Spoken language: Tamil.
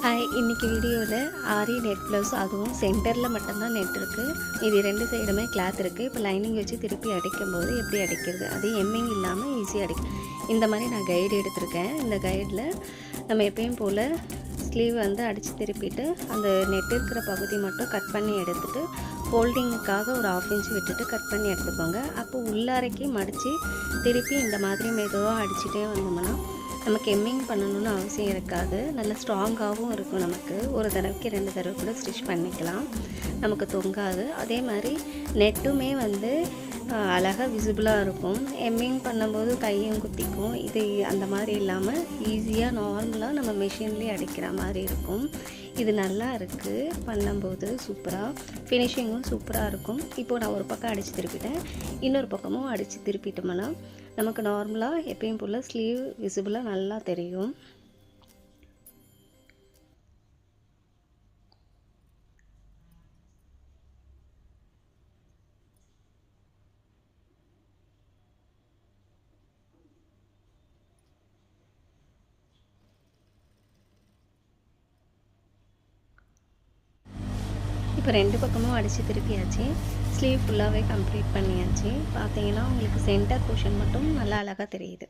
ஹாய், இன்றைக்கி வீடியோவில் ஆரி நெட் ப்ளவுஸ், அதுவும் சென்டரில் மட்டும்தான் நெட் இருக்குது. இது 2 சைடுமே கிளாத் இருக்குது. இப்போ லைனிங் வச்சு திருப்பி அடிக்கும்போது எப்படி அடிக்கிறது, அது எம்மிங் இல்லாமல் ஈஸியாக இந்த மாதிரி நான் கைடு எடுத்திருக்கேன். இந்த கைடில் நம்ம எப்பயும் போல் ஸ்லீவ் அடித்து திருப்பிட்டு அந்த நெட் இருக்கிற பகுதி மட்டும் கட் பண்ணி எடுத்துகிட்டு ஃபோல்டிங்குக்காக ஒரு 1/2 இன்ச் விட்டுட்டு கட் பண்ணி எடுத்துக்கோங்க. அப்போ உள்ளாரைக்கு மடித்து திருப்பி இந்த மாதிரி மெதுவாக அடிச்சுட்டே வந்தோம்னா நமக்கு எம்மிங் பண்ணணும்னு அவசியம் இருக்காது. நல்லா ஸ்ட்ராங்காகவும் இருக்கும். நமக்கு ஒரு தடவைக்கு 2 தடவை கூட ஸ்டிச் பண்ணிக்கலாம், நமக்கு தொங்காது. அதே மாதிரி நெட்டுமே அழகாக விசிபிளாக இருக்கும். எம்மிங் பண்ணும்போது கையும் குத்திக்கும். இது அந்த மாதிரி இல்லாமல் ஈஸியாக நார்மலாக நம்ம மிஷின்லேயே அடிக்கிற மாதிரி இருக்கும். இது நல்லா இருக்குது, பண்ணும்போது சூப்பராக ஃபினிஷிங்கும் சூப்பராக இருக்கும். இப்போது நான் ஒரு பக்கம் அடித்து திருப்பிட்டேன், இன்னொரு பக்கமும் அடித்து திருப்பிட்டோம்னா நமக்கு நார்மலாக எப்பயும் போல் ஸ்லீவ் விசிபிளாக நல்லா தெரியும். இப்போ 2 பக்கமும் அடித்து திருப்பியாச்சு. ஸ்லீவ் ஃபுல்லாகவே கம்ப்ளீட் பண்ணியாச்சு. பார்த்தீங்கன்னா உங்களுக்கு சென்டர் போர்ஷன் மட்டும் நல்லா அழகாக தெரியுது.